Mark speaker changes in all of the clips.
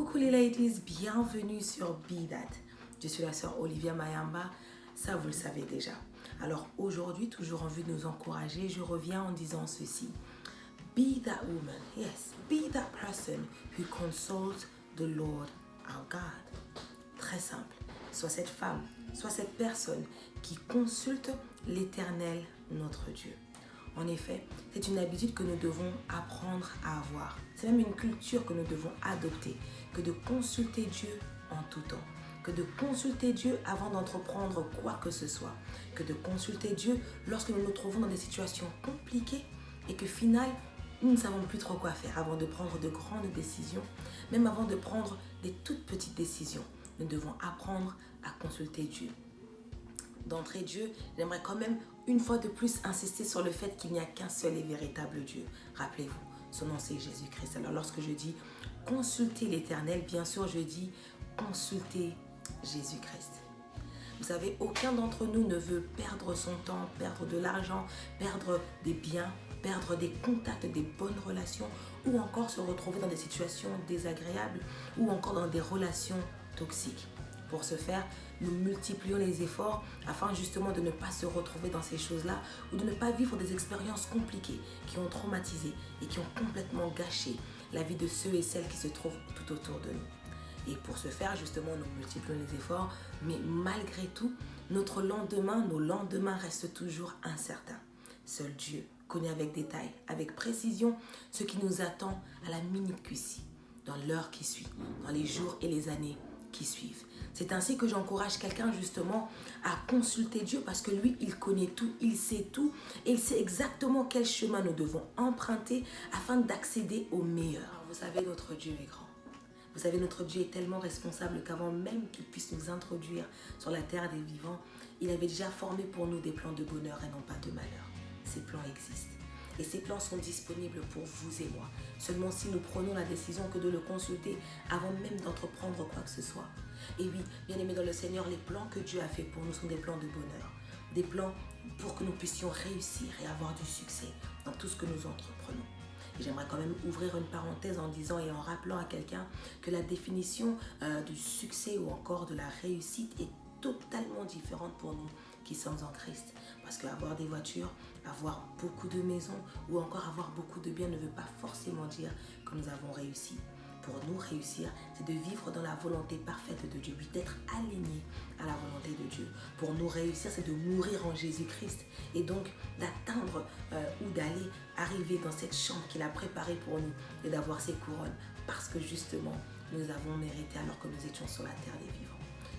Speaker 1: Coucou les ladies, bienvenue sur Be That. Je suis la sœur Olivia Mayamba, ça vous le savez déjà. Alors aujourd'hui, toujours en vue de nous encourager, je reviens en disant ceci. Be that woman, yes, be that person who consults the Lord our God. Très simple, sois cette femme, sois cette personne qui consulte l'Éternel, notre Dieu. En effet, c'est une habitude que nous devons apprendre à avoir. C'est même une culture que nous devons adopter, que de consulter Dieu en tout temps, que de consulter Dieu avant d'entreprendre quoi que ce soit, que de consulter Dieu lorsque nous nous trouvons dans des situations compliquées et que finalement, nous ne savons plus trop quoi faire avant de prendre de grandes décisions, même avant de prendre des toutes petites décisions. Nous devons apprendre à consulter Dieu. D'entrée de jeu, j'aimerais quand même une fois de plus insister sur le fait qu'il n'y a qu'un seul et véritable Dieu. Rappelez-vous, son nom c'est Jésus-Christ. Alors lorsque je dis consulter l'Éternel, bien sûr je dis consulter Jésus-Christ. Vous savez, aucun d'entre nous ne veut perdre son temps, perdre de l'argent, perdre des biens, perdre des contacts, des bonnes relations ou encore se retrouver dans des situations désagréables ou encore dans des relations toxiques. Pour ce faire, nous multiplions les efforts afin justement de ne pas se retrouver dans ces choses-là ou de ne pas vivre des expériences compliquées qui ont traumatisé et qui ont complètement gâché la vie de ceux et celles qui se trouvent tout autour de nous. Et pour ce faire, justement, nous multiplions les efforts, mais malgré tout, nos lendemains restent toujours incertains. Seul Dieu connaît avec détail, avec précision, ce qui nous attend à la minute qui suit, dans l'heure qui suit, dans les jours et les années qui suivent. C'est ainsi que j'encourage quelqu'un justement à consulter Dieu parce que lui, il connaît tout, il sait tout et il sait exactement quel chemin nous devons emprunter afin d'accéder au meilleur. Alors, vous savez, notre Dieu est grand. Vous savez, notre Dieu est tellement responsable qu'avant même qu'il puisse nous introduire sur la terre des vivants, il avait déjà formé pour nous des plans de bonheur et non pas de malheur. Ces plans existent. Et ces plans sont disponibles pour vous et moi. Seulement si nous prenons la décision que de le consulter avant même d'entreprendre quoi que ce soit. Et oui, bien aimés dans le Seigneur, les plans que Dieu a fait pour nous sont des plans de bonheur. Des plans pour que nous puissions réussir et avoir du succès dans tout ce que nous entreprenons. Et j'aimerais quand même ouvrir une parenthèse en disant et en rappelant à quelqu'un que la définition du succès ou encore de la réussite est totalement différente pour nous qui sommes en Christ. Parce qu'avoir des voitures, avoir beaucoup de maisons ou encore avoir beaucoup de biens ne veut pas forcément dire que nous avons réussi. Pour nous réussir, c'est de vivre dans la volonté parfaite de Dieu, oui, d'être aligné à la volonté de Dieu. Pour nous réussir, c'est de mourir en Jésus-Christ et donc d'atteindre ou d'aller arriver dans cette chambre qu'il a préparée pour nous et d'avoir ses couronnes parce que justement, nous avons mérité alors que nous étions sur la terre des vivants.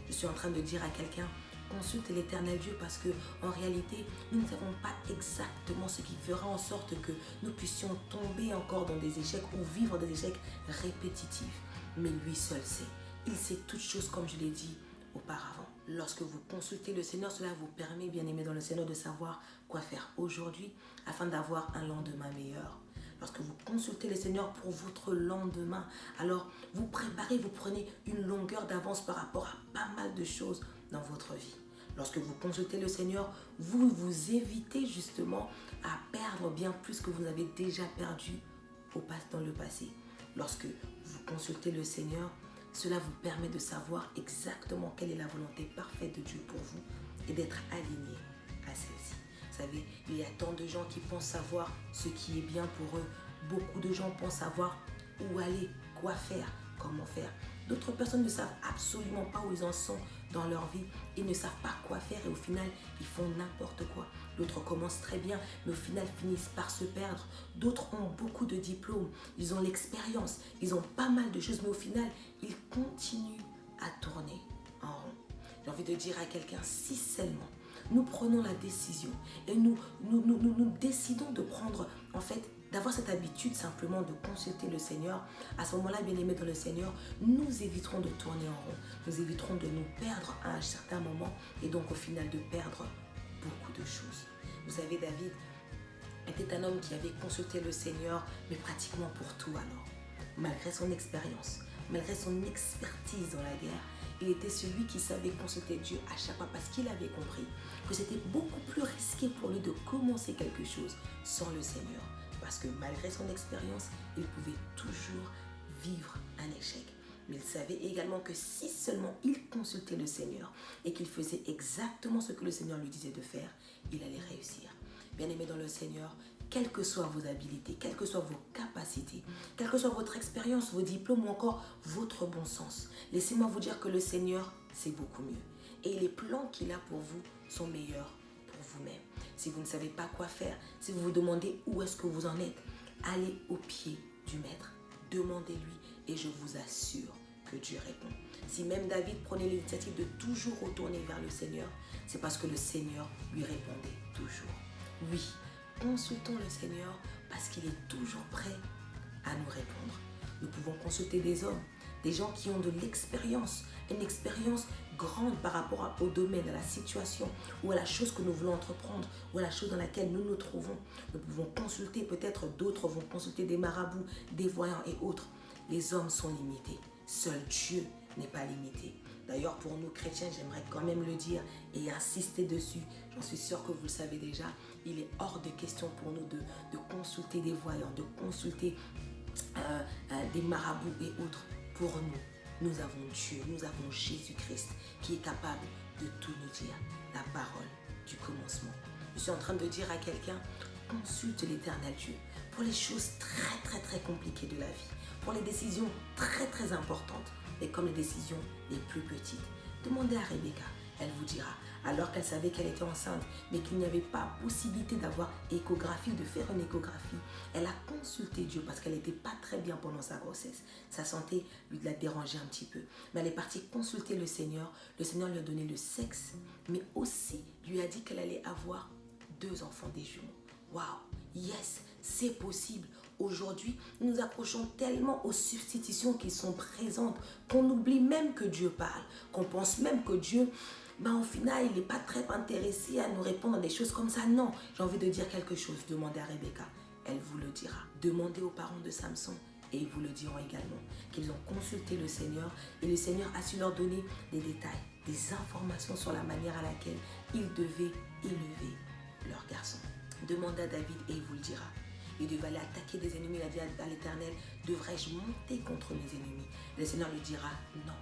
Speaker 1: Je suis en train de dire à quelqu'un, consulte l'Éternel Dieu parce que en réalité, nous ne savons pas exactement ce qui fera en sorte que nous puissions tomber encore dans des échecs ou vivre des échecs répétitifs. Mais lui seul sait. Il sait toutes choses comme je l'ai dit auparavant. Lorsque vous consultez le Seigneur, cela vous permet, bien aimé dans le Seigneur, de savoir quoi faire aujourd'hui afin d'avoir un lendemain meilleur. Lorsque vous consultez le Seigneur pour votre lendemain, alors vous préparez, vous prenez une longueur d'avance par rapport à pas mal de choses dans votre vie. Lorsque vous consultez le Seigneur, vous vous évitez justement à perdre bien plus que vous avez déjà perdu dans le passé. Lorsque vous consultez le Seigneur, cela vous permet de savoir exactement quelle est la volonté parfaite de Dieu pour vous et d'être aligné à celle-ci. Vous savez, il y a tant de gens qui pensent savoir ce qui est bien pour eux. Beaucoup de gens pensent savoir où aller, quoi faire, comment faire. D'autres personnes ne savent absolument pas où ils en sont dans leur vie. Ils ne savent pas quoi faire et au final, ils font n'importe quoi. D'autres commencent très bien, mais au final finissent par se perdre. D'autres ont beaucoup de diplômes, ils ont l'expérience, ils ont pas mal de choses, mais au final, ils continuent à tourner en rond. J'ai envie de dire à quelqu'un, si seulement nous prenons la décision et nous décidons de prendre, en fait, d'avoir cette habitude simplement de consulter le Seigneur, à ce moment-là, bien aimé dans le Seigneur, nous éviterons de tourner en rond, nous éviterons de nous perdre à un certain moment et donc au final de perdre beaucoup de choses. Vous savez, David était un homme qui avait consulté le Seigneur, mais pratiquement pour tout alors. Malgré son expérience, malgré son expertise dans la guerre, il était celui qui savait consulter Dieu à chaque fois parce qu'il avait compris que c'était beaucoup plus risqué pour lui de commencer quelque chose sans le Seigneur. Parce que malgré son expérience, il pouvait toujours vivre un échec. Mais il savait également que si seulement il consultait le Seigneur et qu'il faisait exactement ce que le Seigneur lui disait de faire, il allait réussir. Bien-aimé dans le Seigneur, quelles que soient vos habilités, quelles que soient vos capacités, quelle que soit votre expérience, vos diplômes ou encore votre bon sens, laissez-moi vous dire que le Seigneur, c'est beaucoup mieux. Et les plans qu'il a pour vous sont meilleurs pour vous-même. Si vous ne savez pas quoi faire, si vous vous demandez où est-ce que vous en êtes, allez au pied du Maître, demandez-lui et je vous assure que Dieu répond. Si même David prenait l'initiative de toujours retourner vers le Seigneur, c'est parce que le Seigneur lui répondait toujours. Oui, consultons le Seigneur parce qu'il est toujours prêt à nous répondre. Nous pouvons consulter des hommes, des gens qui ont de l'expérience, une expérience grande par rapport au domaine, à la situation ou à la chose que nous voulons entreprendre ou à la chose dans laquelle nous nous trouvons. Nous pouvons consulter, peut-être d'autres vont consulter des marabouts, des voyants et autres. Les hommes sont limités. Seul Dieu n'est pas limité. D'ailleurs, pour nous chrétiens, j'aimerais quand même le dire et insister dessus. J'en suis sûre que vous le savez déjà. Il est hors de question pour nous de consulter des voyants, de consulter des marabouts et autres. Pour nous, nous avons Dieu, nous avons Jésus-Christ qui est capable de tout nous dire. La parole du commencement. Je suis en train de dire à quelqu'un, consulte l'Éternel Dieu pour les choses très compliquées de la vie, pour les décisions très importantes, et comme les décisions les plus petites. Demandez à Rebecca, elle vous dira, alors qu'elle savait qu'elle était enceinte, mais qu'il n'y avait pas possibilité d'avoir échographie, de faire une échographie. Elle a consulté Dieu parce qu'elle n'était pas très bien pendant sa grossesse. Sa santé lui l'a dérangé un petit peu. Mais elle est partie consulter le Seigneur. Le Seigneur lui a donné le sexe, mais aussi lui a dit qu'elle allait avoir 2 enfants, des jumeaux. Waouh, yes, c'est possible. Aujourd'hui, nous nous accrochons tellement aux substitutions qui sont présentes qu'on oublie même que Dieu parle, qu'on pense même que Dieu, au final, il n'est pas très intéressé à nous répondre à des choses comme ça. Non, j'ai envie de dire quelque chose. Demandez à Rebecca, elle vous le dira. Demandez aux parents de Samson et ils vous le diront également, qu'ils ont consulté le Seigneur et le Seigneur a su leur donner des détails, des informations sur la manière à laquelle ils devaient élever leur garçon. Demandez à David et il vous le dira. Il devait aller attaquer des ennemis. Il a dit à l'Éternel, devrais-je monter contre mes ennemis? Le Seigneur lui dira, non,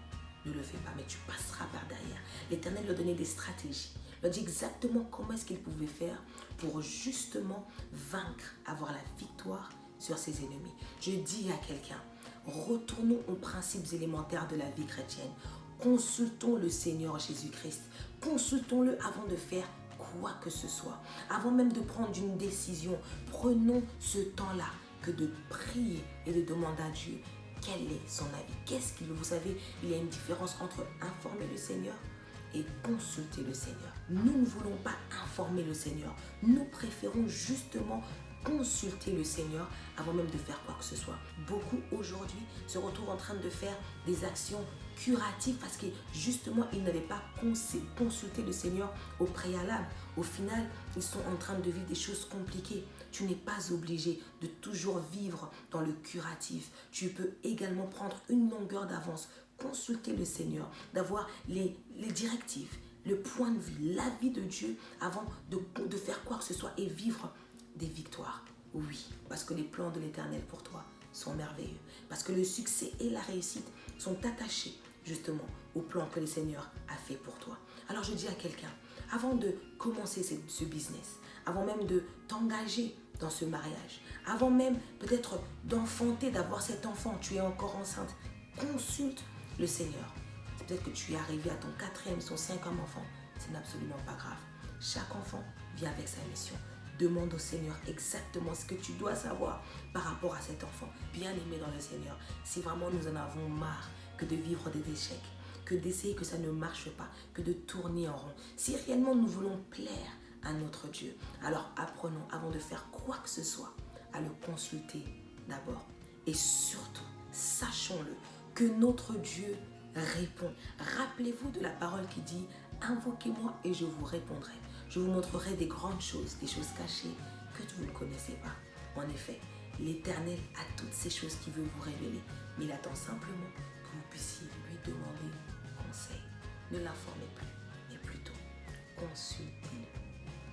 Speaker 1: ne le fais pas, mais tu passeras par derrière. L'Éternel lui a donné des stratégies. Il lui a dit exactement comment est-ce qu'il pouvait faire pour justement vaincre, avoir la victoire sur ses ennemis. Je dis à quelqu'un, retournons aux principes élémentaires de la vie chrétienne. Consultons le Seigneur Jésus-Christ. Consultons-le avant de faire quoi que ce soit. Avant même de prendre une décision, prenons ce temps-là que de prier et de demander à Dieu quel est son avis. Qu'est-ce qu'il veut? Vous savez, il y a une différence entre informer le Seigneur et consulter le Seigneur. Nous ne voulons pas informer le Seigneur. Nous préférons justement consulter le Seigneur avant même de faire quoi que ce soit. Beaucoup aujourd'hui se retrouvent en train de faire des actions curatives parce que justement ils n'avaient pas consulté le Seigneur au préalable. Au final, ils sont en train de vivre des choses compliquées. Tu n'es pas obligé de toujours vivre dans le curatif. Tu peux également prendre une longueur d'avance, consulter le Seigneur, d'avoir les directives, le point de vue, l'avis de Dieu avant de faire quoi que ce soit et vivre des victoires. Oui, parce que les plans de l'Éternel pour toi sont merveilleux. Parce que le succès et la réussite sont attachés justement au plan que le Seigneur a fait pour toi. Alors je dis à quelqu'un, avant de commencer ce business, avant même de t'engager dans ce mariage, avant même peut-être d'enfanter, d'avoir cet enfant, tu es encore enceinte, consulte le Seigneur. C'est peut-être que tu es arrivé à ton 4e, son 5e enfant. Ce n'est absolument pas grave. Chaque enfant vient avec sa mission. Demande au Seigneur exactement ce que tu dois savoir par rapport à cet enfant. Bien aimé dans le Seigneur, si vraiment nous en avons marre que de vivre des échecs, que d'essayer que ça ne marche pas, que de tourner en rond, si réellement nous voulons plaire à notre Dieu, alors apprenons avant de faire quoi que ce soit à le consulter d'abord. Et surtout, sachons-le, que notre Dieu répond. Rappelez-vous de la parole qui dit « Invoquez-moi et je vous répondrai ». Je vous montrerai des grandes choses, des choses cachées que vous ne connaissez pas. En effet, l'Éternel a toutes ces choses qu'il veut vous révéler, mais il attend simplement que vous puissiez lui demander conseil. Ne l'informez plus, mais plutôt consultez-le.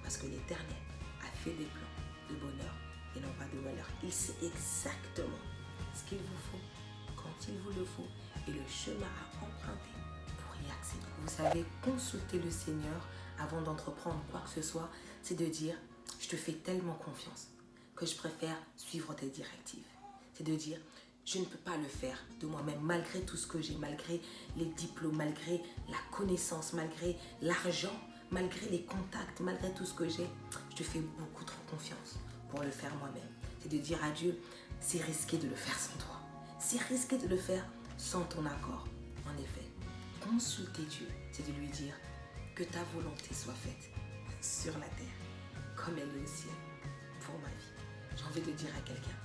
Speaker 1: Parce que l'Éternel a fait des plans de bonheur et non pas de malheur. Il sait exactement ce qu'il vous faut, quand il vous le faut et le chemin à emprunter pour y accéder. Vous savez, consulter le Seigneur avant d'entreprendre quoi que ce soit, c'est de dire, je te fais tellement confiance que je préfère suivre tes directives. C'est de dire, je ne peux pas le faire de moi-même, malgré tout ce que j'ai, malgré les diplômes, malgré la connaissance, malgré l'argent, malgré les contacts, malgré tout ce que j'ai. Je te fais beaucoup trop confiance pour le faire moi-même. C'est de dire à Dieu, c'est risqué de le faire sans toi. C'est risqué de le faire sans ton accord. En effet, consulter Dieu, c'est de lui dire que ta volonté soit faite sur la terre comme elle est au ciel pour ma vie. J'ai envie de dire à quelqu'un,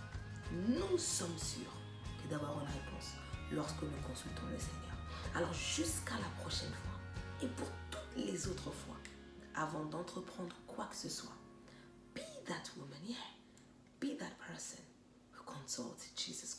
Speaker 1: nous sommes sûrs que d'avoir une réponse lorsque nous consultons le Seigneur. Alors jusqu'à la prochaine fois et pour toutes les autres fois, avant d'entreprendre quoi que ce soit, be that woman, yeah, be that person who consults Jesus